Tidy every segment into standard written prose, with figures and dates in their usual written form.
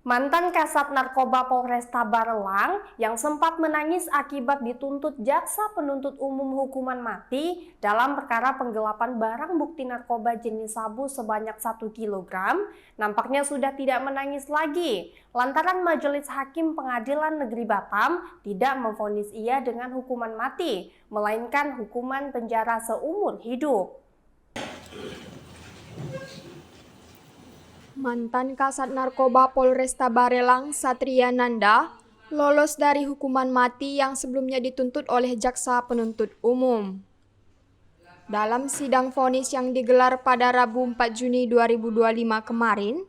Mantan Kasat Narkoba Polresta Barelang yang sempat menangis akibat dituntut jaksa penuntut umum hukuman mati dalam perkara penggelapan barang bukti narkoba jenis sabu sebanyak 1 kilogram, nampaknya sudah tidak menangis lagi lantaran Majelis Hakim Pengadilan Negeri Batam tidak memvonis ia dengan hukuman mati, melainkan hukuman penjara seumur hidup. Mantan Kasat Narkoba Polresta Barelang, Satria Nanda, lolos dari hukuman mati yang sebelumnya dituntut oleh jaksa penuntut umum. Dalam sidang vonis yang digelar pada Rabu 4 Juni 2025 kemarin,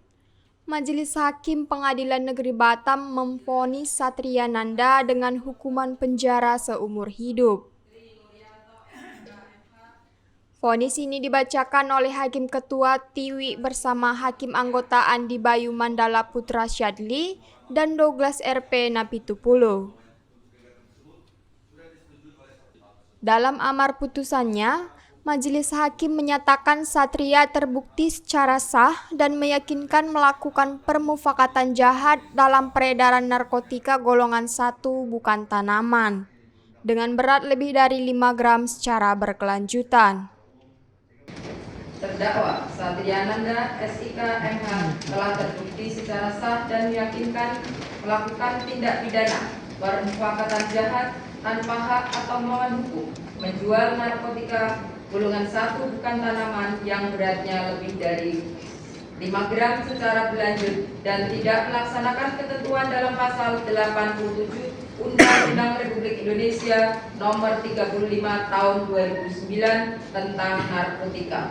Majelis Hakim Pengadilan Negeri Batam memvonis Satria Nanda dengan hukuman penjara seumur hidup. Vonis ini dibacakan oleh Hakim Ketua Tiwi bersama Hakim Anggota Andi Bayu Mandala Putra Syadli dan Douglas RP Napitupulo. Dalam amar putusannya, Majelis Hakim menyatakan Satria terbukti secara sah dan meyakinkan melakukan permufakatan jahat dalam peredaran narkotika golongan 1 bukan tanaman, dengan berat lebih dari 5 gram secara berkelanjutan. Terdakwa Satria Nanda SIK MH telah terbukti secara sah dan meyakinkan melakukan tindak pidana permufakatan jahat tanpa hak atau melawan hukum, menjual narkotika golongan 1 bukan tanaman yang beratnya lebih dari 5 gram secara berlanjut dan tidak melaksanakan ketentuan dalam pasal 87 Undang-Undang Republik Indonesia Nomor 35 Tahun 2009 tentang narkotika.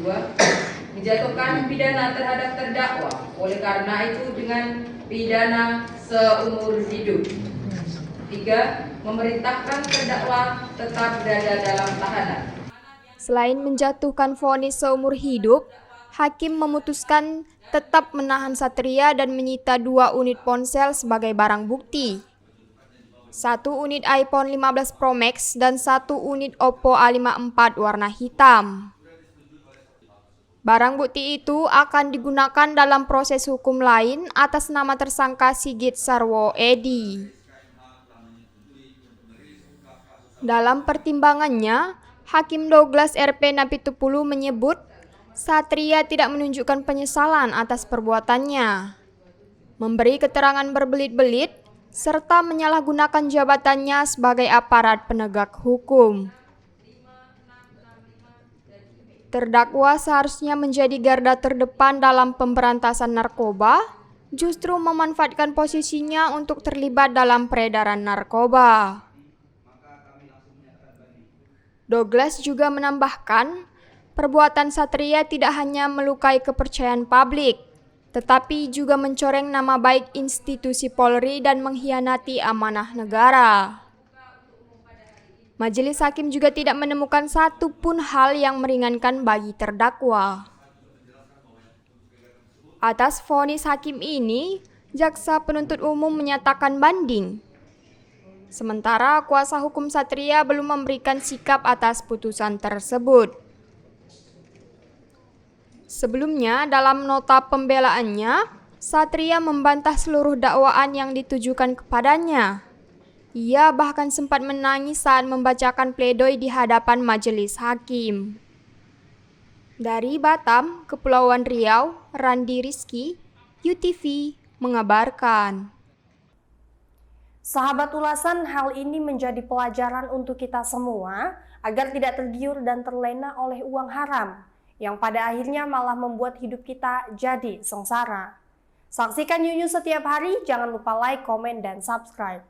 2. Menjatuhkan pidana terhadap terdakwa oleh karena itu dengan pidana seumur hidup. 3. Memerintahkan terdakwa tetap berada dalam tahanan. Selain menjatuhkan vonis seumur hidup, Hakim memutuskan tetap menahan Satria dan menyita 2 unit ponsel sebagai barang bukti. 1 unit iPhone 15 Pro Max dan 1 unit Oppo A54 warna hitam. Barang bukti itu akan digunakan dalam proses hukum lain atas nama tersangka Sigit Sarwo Edi. Dalam pertimbangannya, Hakim Douglas RP Napitupulo menyebut Satria tidak menunjukkan penyesalan atas perbuatannya, memberi keterangan berbelit-belit, serta menyalahgunakan jabatannya sebagai aparat penegak hukum. Terdakwa seharusnya menjadi garda terdepan dalam pemberantasan narkoba, justru memanfaatkan posisinya untuk terlibat dalam peredaran narkoba. Douglas juga menambahkan, perbuatan Satria tidak hanya melukai kepercayaan publik, tetapi juga mencoreng nama baik institusi Polri dan mengkhianati amanah negara. Majelis Hakim juga tidak menemukan satu pun hal yang meringankan bagi terdakwa. Atas vonis hakim ini, jaksa penuntut umum menyatakan banding. Sementara kuasa hukum Satria belum memberikan sikap atas putusan tersebut. Sebelumnya, dalam nota pembelaannya, Satria membantah seluruh dakwaan yang ditujukan kepadanya. Ia bahkan sempat menangis saat membacakan pledoi di hadapan majelis hakim. Dari Batam, Kepulauan Riau, Randi Rizky, UTV mengabarkan. Sahabat ulasan, hal ini menjadi pelajaran untuk kita semua agar tidak tergiur dan terlena oleh uang haram, yang pada akhirnya malah membuat hidup kita jadi sengsara. Saksikan Yunyu setiap hari, jangan lupa like, komen, dan subscribe.